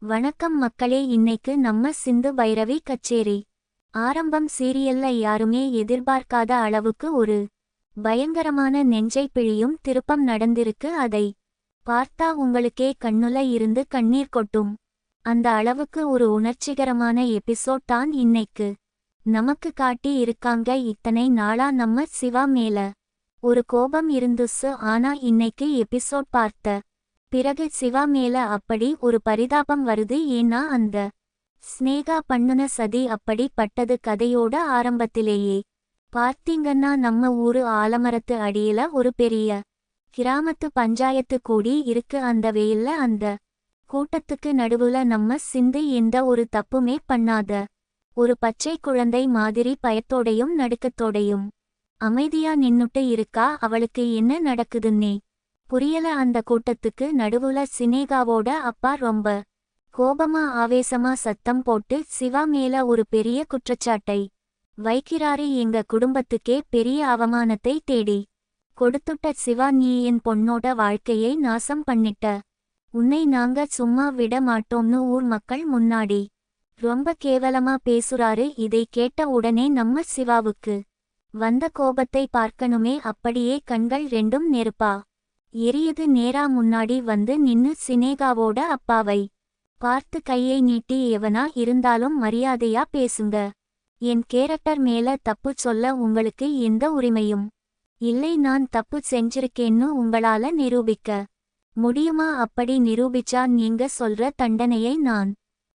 வணக்கம் மக்களே, இன்னைக்கு நம்ம சிந்து பைரவி கச்சேரி ஆரம்பம். சீரியல்ல யாருமே எதிர்பார்க்காத அளவுக்கு ஒரு பயங்கரமான நெஞ்சை பிழியும் திருப்பம் நடந்திருக்கு. அதை பார்த்தா உங்களுக்கே கண்ணுல இருந்து கண்ணீர் கொட்டும். அந்த அளவுக்கு ஒரு உணர்ச்சிகரமான எபிசோட் தான் இன்னைக்கு நமக்கு காட்டி இருக்காங்க. இத்தனை நாளா நம்ம சிவா மேல ஒரு கோபம் இருந்துச்சு, ஆனா இன்னைக்கு எபிசோட் பார்த்த பிறகு சிவா மேல அப்படி ஒரு பரிதாபம் வருது. ஏன்னா அந்த ஸ்னேகா பண்ணுன சதி அப்படி பட்டது. கதையோட ஆரம்பத்திலேயே பார்த்தீங்கன்னா, நம்ம ஊரு ஆலமரத்து அடியில ஒரு பெரிய கிராமத்து பஞ்சாயத்து கூடி இருக்கு. அந்த வெயில்ல அந்த கூட்டத்துக்கு நடுவுல நம்ம சிந்து எந்த ஒரு தப்புமே பண்ணாத ஒரு பச்சை குழந்தை மாதிரி பயத்தோடையும் நடுக்கத்தோடையும் அமைதியா நின்னுட்டு இருக்கா. அவளுக்கு என்ன நடக்குதுன்னே புரியல. அந்த கூட்டத்துக்கு நடுவுல சினேகாவோட அப்பா ரொம்ப கோபமா ஆவேசமா சத்தம் போட்டு சிவா மேல ஒரு பெரிய குற்றச்சாட்டை வைக்கிறாரு. எங்க குடும்பத்துக்கே பெரிய அவமானத்தை தேடி கொடுத்துட்ட சிவா, நீ என் பொண்ணோட வாழ்க்கையை நாசம் பண்ணிட்ட. உன்னை நாங்க சும்மா விட மாட்டோம்னு ஊர் மக்கள் முன்னாடி ரொம்ப கேவலமா பேசுறாரு. இதை கேட்ட உடனே நம்ம சிவாவுக்கு வந்த கோபத்தை பார்க்கணுமே, அப்படியே கண்கள் ரெண்டும் நெருப்பா எரியுது. நேரா முன்னாடி வந்து நின்னு சினேகாவோட அப்பாவை பார்த்து கையை நீட்டி, எவனா இருந்தாலும் மரியாதையா பேசுங்க. என் கேரக்டர் மேல தப்பு சொல்ல உங்களுக்கு எந்த உரிமையும் இல்லை. நான் தப்பு செஞ்சிருக்கேன்னு உங்களால நிரூபிக்க முடியுமா? அப்படி நிரூபிச்சா நீங்க சொல்ற தண்டனையை நான்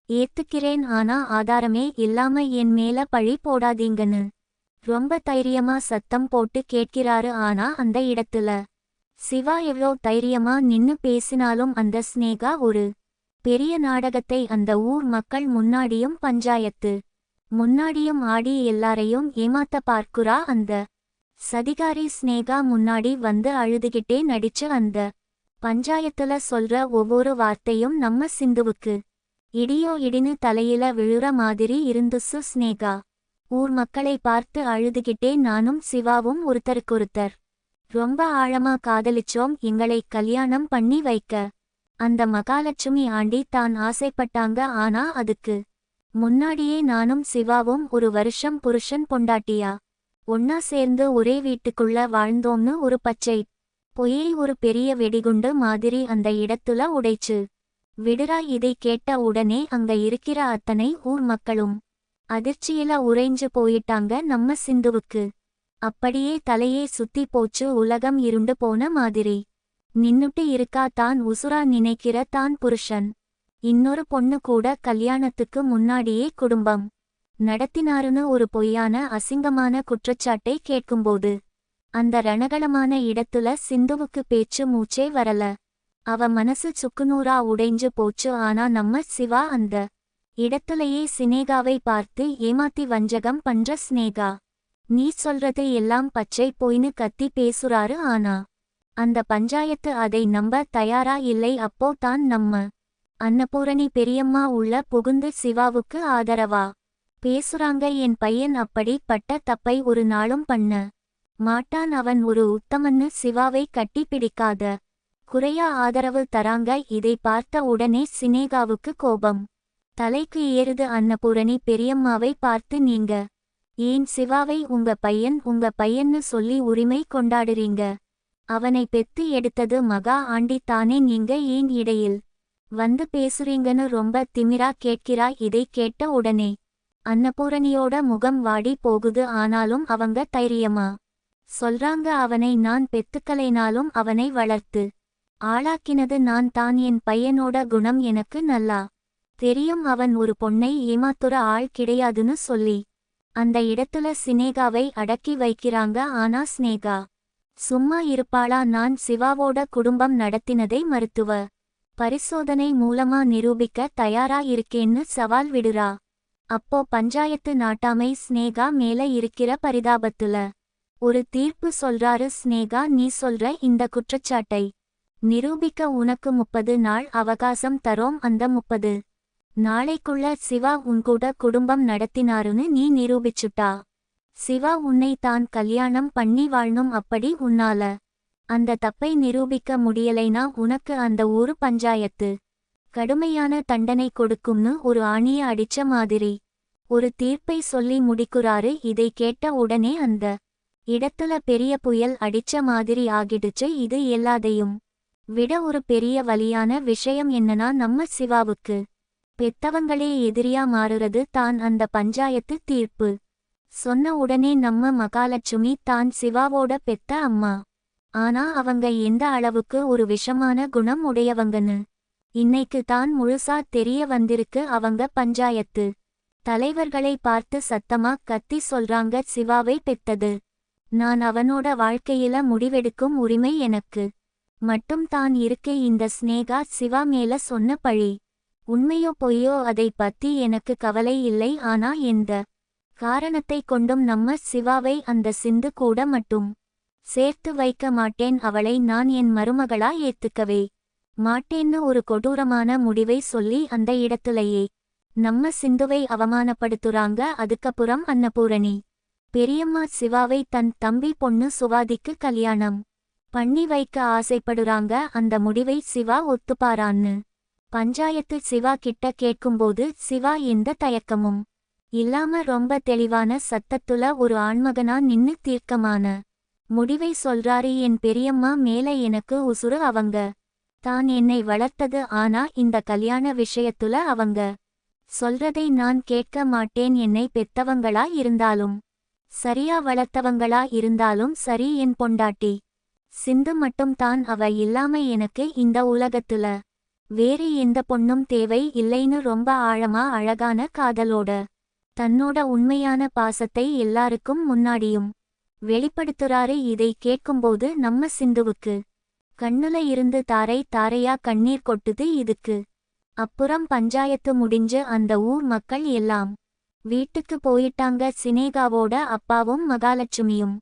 ஏத்துக்கிறேன். ஆனா ஆதாரமே இல்லாம என் மேல பழி போடாதீங்கன்னு ரொம்ப தைரியமா சத்தம் போட்டு கேட்கிறாரு. ஆனா அந்த இடத்துல சிவா எவ்வளோ தைரியமா நின்னு பேசினாலும் அந்த ஸ்னேகா ஒரு பெரிய நாடகத்தை அந்த ஊர் மக்கள் முன்னாடியும் பஞ்சாயத்து முன்னாடியும் ஆடி எல்லாரையும் ஏமாத்த பார்க்குறா. அந்த சதிகாரி ஸ்னேகா முன்னாடி வந்து அழுதுகிட்டே நடிச்சு அந்த பஞ்சாயத்துல சொல்ற ஒவ்வொரு வார்த்தையும் நம்ம சிந்துவுக்கு இடியோ இடின்னு தலையில விழுற மாதிரி இருந்துச்சு. ஸ்னேகா ஊர் மக்களை பார்த்து அழுதுகிட்டே, நானும் சிவாவும் ஒருத்தருக்கொருத்தர் ரொம்ப ஆழமா காதலிச்சோம். எங்களை கல்யாணம் பண்ணி வைக்க அந்த மகாலட்சுமி ஆண்டி தான் ஆசைப்பட்டாங்க. ஆனா அதுக்கு முன்னாடியே நானும் சிவாவும் ஒரு வருஷம் புருஷன் பொண்டாட்டியா ஒன்னா சேர்ந்து ஒரே வீட்டுக்குள்ள வாழ்ந்தோம்னு ஒரு பச்சை பொய்யை ஒரு பெரிய வெடிகுண்டு மாதிரி அந்த இடத்துல உடைச்சு விடுறா. இதை கேட்ட உடனே அங்க இருக்கிற அத்தனை ஊர் மக்களும் அதிர்ச்சியில உறைஞ்சு போயிட்டாங்க. நம்ம சிந்துவுக்கு அப்படியே தலையே சுத்தி போச்சு. உலகம் இருண்டு போன மாதிரி நின்னுட்டு இருக்கா. தான் உசுரா நினைக்கிற தான் புருஷன் இன்னொரு பொண்ணு கூட கல்யாணத்துக்கு முன்னாடியே குடும்பம் நடத்தினாருன்னு ஒரு பொய்யான அசிங்கமான குற்றச்சாட்டை கேட்கும்போது அந்த ரணகளமான இடத்துல சிந்துவுக்கு பேச்சு மூச்சே வரல. அவ மனசு சுக்குநூறா உடைஞ்சு போச்சு. ஆனா நம்ம சிவா அந்த இடத்துலயே சினேகாவை பார்த்து ஏமாத்தி வஞ்சகம் பண்ற ஸ்னேகா, நீ சொல்றது எல்லாம் பச்சை பொய்னு கத்தி பேசுறாரு. ஆனா அந்த பஞ்சாயத்து அதை நம்ப தயாரா இல்லை. அப்போ தான் நம்ம அன்னபூரணி பெரியம்மா உள்ள புகுந்து சிவாவுக்கு ஆதரவா பேசுறாங்க. என் பையன் அப்படி பட்ட தப்பை ஒரு நாளும் பண்ண மாட்டான். அவன் ஒரு உத்தமன்னு சிவாவை கட்டி பிடிக்காத குறையா ஆதரவு தராங்க. இதை பார்த்த உடனே சினேகாவுக்கு கோபம் தலைக்கு ஏறுது. அன்னபூரணி பெரியம்மாவை பார்த்து, நீங்க ஏன் சிவாவை உங்க பையன்னு சொல்லி உரிமை கொண்டாடுறீங்க? அவனை பெத்து எடுத்தது மகா ஆண்டி தானே, நீங்க ஏன் இடையில் வந்து பேசுறீங்கன்னு ரொம்ப திமிரா கேட்கிறா. இதை கேட்ட உடனே அன்னபூரணியோட முகம் வாடி போகுது. ஆனாலும் அவங்க தைரியமா சொல்றாங்க, அவனை நான் பெத்துக்கலைனாலும் அவனை வளர்த்து ஆளாக்கினது நான் தான். என் பையனோட குணம் எனக்கு நல்லா தெரியும். அவன் ஒரு பொண்ணை ஏமாத்துற ஆள் கிடையாதுன்னு சொல்லி அந்த இடத்துல சினேகாவை அடக்கி வைக்கிறாங்க. ஆனா ஸ்னேகா சும்மா இருப்பாளா? நான் சிவாவோட குடும்பம் நடத்தினதை மருத்துவ பரிசோதனை மூலமா நிரூபிக்க தயாரா இருக்கேன்னு சவால் விடுறா. அப்போ பஞ்சாயத்து நாட்டாமை ஸ்னேகா மேல இருக்கிற பரிதாபத்துல ஒரு தீர்ப்பு சொல்றாரு. ஸ்னேகா, நீ சொல்ற இந்த குற்றச்சாட்டை நிரூபிக்க உனக்கு 30 நாள் அவகாசம் தரோம். அந்த 30 நாளைக்குள்ள சிவா உன்கூட குடும்பம் நடத்தினாருன்னு நீ நிரூபிச்சுட்டா சிவா உன்னை தான் கல்யாணம் பண்ணி வாழணும். அப்படி உன்னால அந்த தப்பை நிரூபிக்க முடியலைனா உனக்கு அந்த ஊரு பஞ்சாயத்து கடுமையான தண்டனை கொடுக்கும்னு ஒரு ஆணிய அடிச்ச மாதிரி ஒரு தீர்ப்பை சொல்லி முடிக்குறாரு. இதை கேட்ட உடனே அந்த இடத்துல பெரிய புயல் அடிச்ச மாதிரி ஆகிடுச்சு. இது எல்லாதையும் விட ஒரு பெரிய வலியான விஷயம் என்னன்னா, நம்ம சிவாவுக்கு பெத்தவங்களே எதிரியா மாறுறது தான் அந்த பஞ்சாயத்து தீர்ப்பு சொன்ன உடனே நம்ம மகாலட்சுமி தான் சிவாவோட பெத்த அம்மா. ஆனா அவங்க எந்த அளவுக்கு ஒரு விஷமான குணம் உடையவங்கன்னு இன்னைக்கு தான் முழுசா தெரிய வந்திருக்கு. அவங்க பஞ்சாயத்து தலைவர்களை பார்த்து சத்தமா கத்தி சொல்றாங்க, சிவாவை பெத்தது நான், அவனோட வாழ்க்கையில முடிவெடுக்கும் உரிமை எனக்கு மட்டும் தான் இருக்கு. இந்த ஸ்னேகா சிவா மேல சொன்ன பழி உண்மையோ பொய்யோ அதை பத்தி எனக்கு கவலை இல்லை. ஆனா எந்த காரணத்தை கொண்டும் நம்ம சிவாவை அந்த சிந்து கூட மட்டும் சேர்த்து வைக்க மாட்டேன். அவளை நான் என் மருமகளா ஏத்துக்கவே மாட்டேன்னு ஒரு கொடூரமான முடிவை சொல்லி அந்த இடத்துலயே நம்ம சிந்துவை அவமானப்படுத்துறாங்க. அதுக்கப்புறம் அன்னபூரணி பெரியம்மா சிவாவை தன் தம்பி பொண்ணு சுவாதிக்கு கல்யாணம் பண்ணி வைக்க ஆசைப்படுறாங்க. அந்த முடிவை சிவா ஒத்துப்பாரான்னு பஞ்சாயத்து சிவா கிட்ட கேட்கும்போது சிவா எந்த தயக்கமும் இல்லாம ரொம்ப தெளிவான சத்தத்துல ஒரு ஆண்மகனா நின்னு தீர்க்கமான முடிவை சொல்றாரு. என் பெரியம்மா மேல எனக்கு உசுறு, அவங்க தான் என்னை வளர்த்தது. ஆனா இந்த கல்யாண விஷயத்துல அவங்க சொல்றதை நான் கேட்க மாட்டேன். என்னை பெத்தவங்களா இருந்தாலும் சரியா வளர்த்தவங்களா இருந்தாலும் சரி, என் பொண்டாட்டி சிந்து மட்டும் தான். அவ இல்லாம எனக்கு இந்த உலகத்துல வேறு எந்த பொண்ணும் தேவை இல்லைன்னு ரொம்ப ஆழமா அழகான காதலோட தன்னோட உண்மையான பாசத்தை எல்லாருக்கும் முன்னாடியும் வெளிப்படுத்துறாரு. இதை கேட்கும்போது நம்ம சிந்துவுக்கு கண்ணுல இருந்து தாரை தாரையா கண்ணீர் கொட்டுது. இதுக்கு அப்புறம் பஞ்சாயத்து முடிஞ்சு அந்த ஊர் மக்கள் எல்லாம் வீட்டுக்கு போயிட்டாங்க. சினேகாவோட அப்பாவும் மகாலட்சுமியும்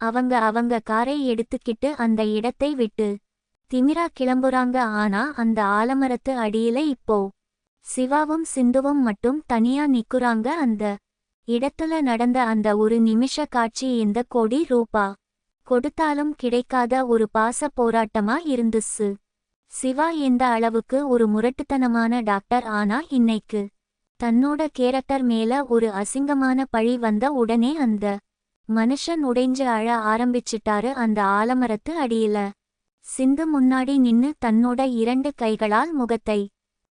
அவங்க காரை எடுத்துக்கிட்டு அந்த இடத்தை விட்டு திமிரா கிளம்புறாங்க. ஆனா அந்த ஆலமரத்து அடியில இப்போ சிவாவும் சிந்துவும் மட்டும் தனியா நிக்குறாங்க. அந்த இடத்துல நடந்த அந்த ஒரு நிமிஷ காட்சி எந்த கோடி ரூபா கொடுத்தாலும் கிடைக்காத ஒரு பாச போராட்டமா இருந்துச்சு. சிவா எந்த அளவுக்கு ஒரு முரட்டுத்தனமான டாக்டர், ஆனா இன்னைக்கு தன்னோட கேரக்டர் மேல ஒரு அசிங்கமான பழி வந்த உடனே அந்த மனுஷன் உடைஞ்சு அழ ஆரம்பிச்சிட்டாரு. அந்த ஆலமரத்து அடியில சிந்து முன்னாடி நின்னு தன்னோட 2 கைகளால் முகத்தை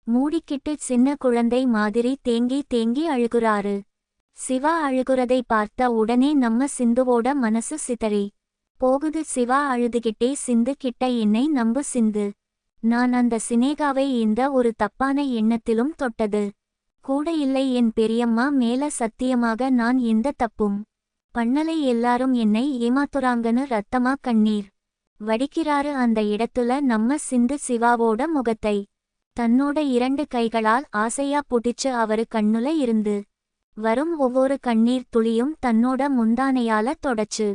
மூடிக்கிட்டு சின்ன குழந்தை மாதிரி தேங்கி தேங்கி அழுகுறாரு. சிவா அழுகுறதை பார்த்த உடனே நம்ம சிந்துவோட மனசு சிதறி போகுது. சிவா அழுதுகிட்டே, சிந்து கிட்ட என்னை நம்பு சிந்து, நான் அந்த சினேகாவை எந்த ஒரு தப்பான எண்ணத்திலும் தொட்டது கூட இல்லை. என் பெரியம்மா மேல சத்தியமாக நான் எந்த தப்பும் பண்ணலை. எல்லாரும் என்னை ஏமாத்துறாங்கன்னு ரத்தமா கண்ணீர் வடிக்கிறாரு. அந்த இடத்துல நம்ம சிந்து சிவாவோட முகத்தை தன்னோட 2 கைகளால் ஆசையா புடிச்சு அவரு கண்ணுல இருந்து வரும் ஒவ்வொரு கண்ணீர் துளியும் தன்னோட முந்தானையால தொடச்சு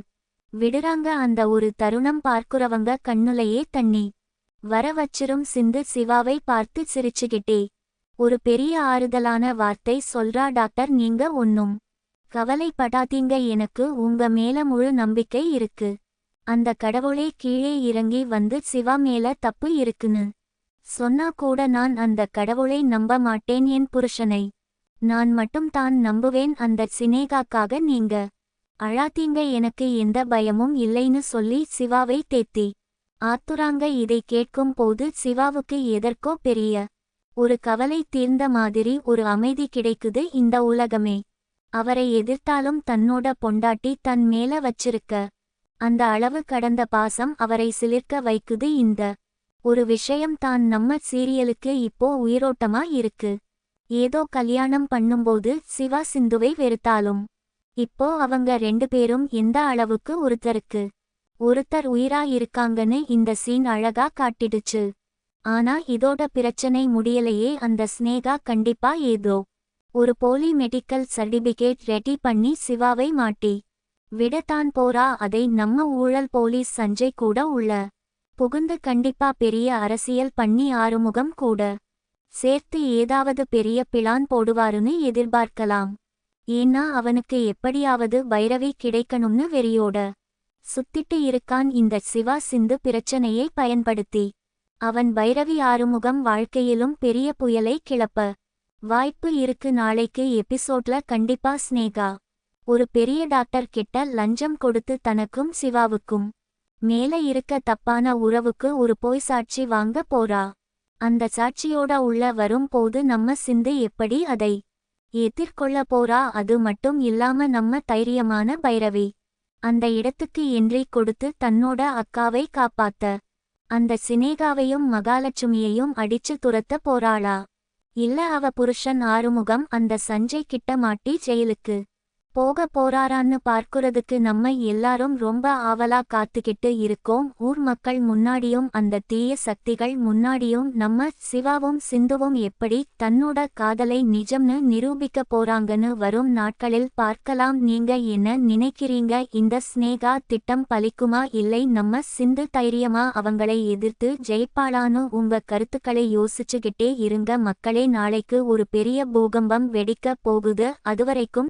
விடுறாங்க. அந்த ஒரு தருணம் பார்க்குறவங்க கண்ணுலையே தண்ணி வர வச்சிரும். சிந்து சிவாவை பார்த்து சிரிச்சுக்கிட்டே ஒரு பெரிய ஆறுதலான வார்த்தை சொல்றா, டாக்டர் நீங்க ஒன்னும் கவலைப்படாதீங்க, எனக்கு உங்க மேல முழு நம்பிக்கை இருக்கு. அந்த கடவுளே கீழே இறங்கி வந்து சிவா மேல தப்பு இருக்குன்னு சொன்னா கூட நான் அந்த கடவுளை நம்ப மாட்டேன். என் புருஷனை நான் மட்டும் தான் நம்புவேன். அந்த சினேகாக்காக நீங்க அழாதீங்க, எனக்கு எந்த பயமும் இல்லைன்னு சொல்லி சிவாவை தேத்தி ஆத்துறாங்க. இதை கேட்கும் போது சிவாவுக்கு எதற்கோ பெரிய ஒரு கவலை தீர்ந்த மாதிரி ஒரு அமைதி கிடைக்குது. இந்த உலகமே அவரை எதிர்த்தாலும் தன்னோட பொண்டாட்டி தன் மேல வச்சிருக்க அந்த அளவு கடந்த பாசம் அவரை சிலிர்க்க வைக்குது. இந்த ஒரு விஷயம் தான் நம்ம சீரியலுக்கு இப்போ உயிரோட்டமா இருக்கு. ஏதோ கல்யாணம் பண்ணும்போது சிவா சிந்துவை வெறுத்தாலும் இப்போ அவங்க 2 பேரும் எந்த அளவுக்கு ஒருத்தருக்கு ஒருத்தர் உயிரா இருக்காங்கன்னு இந்த சீன் அழகா காட்டிடுச்சு. ஆனா இதோட பிரச்சனை முடியலையே. அந்த ஸ்னேகா கண்டிப்பா ஏதோ ஒரு போலி மெடிக்கல் சர்டிபிகேட் ரெடி பண்ணி சிவாவை மாட்டி விடத்தான் போறா. அதை நம்ம ஊழல் போலீஸ் சஞ்சய் கூட உள்ள புகுந்து கண்டிப்பா பெரிய அரசியல் பண்ணி ஆறுமுகம் கூட சேர்த்து ஏதாவது பெரிய பிளான் போடுவாருன்னு எதிர்பார்க்கலாம். ஏன்னா அவனுக்கு எப்படியாவது பைரவி கிடைக்கணும்னு வெறியோட சுத்திட்டு இருக்கான் இந்த சிவா சிந்து பிரச்சனையை பயன்படுத்தி. அவன் பைரவி ஆறுமுகம் வாழ்க்கையிலும் பெரிய புயலை கிளப்ப வாய்ப்பு இருக்கு. நாளைக்கு எபிசோட்ல கண்டிப்பா ஸ்னேகா ஒரு பெரிய டாக்டர் கிட்ட லஞ்சம் கொடுத்து தனக்கும் சிவாவுக்கும் மேல இருக்க தப்பான உறவுக்கு ஒரு பொய் சாட்சி வாங்க போறா. அந்த சாட்சியோட உள்ள வரும் போது நம்ம சிந்து எப்படி அதை எதிர்கொள்ள போறா. அது மட்டும் இல்லாம நம்ம தைரியமான பைரவி அந்த இடத்துக்கு என்ட்ரி கொடுத்து தன்னோட அக்காவை காப்பாத்த அந்த சினேகாவையும் மகாலட்சுமியையும் அடிச்சு துரத்த போறாளா, இல்ல அவ புருஷன் ஆறுமுகம் அந்த சஞ்சய் கிட்ட மாட்டி ஜெயிலுக்கு போக போறாரான்னு பார்க்கறதுக்கு நம்ம எல்லாரும் ரொம்ப ஆவலா காத்துக்கிட்டு இருக்கோம். ஊர் மக்கள் முன்னாடியும் அந்த தீய சக்திகள் முன்னாடியும் நம்ம சிவாவும் சிந்துவும் எப்படி தன்னோட காதலை நிஜம்னு நிரூபிக்க போறாங்கன்னு வரும் நாட்களில் பார்க்கலாம். நீங்க என்ன நினைக்கிறீங்க? இந்த ஸ்னேகா திட்டம் பலிக்குமா, இல்லை நம்ம சிந்து தைரியமா அவங்களை எதிர்த்து ஜெயிப்பாளான்னு உங்க கருத்துக்களை யோசிச்சுக்கிட்டே இருங்க மக்களே. நாளைக்கு ஒரு பெரிய பூகம்பம் வெடிக்க போகுது. அதுவரைக்கும்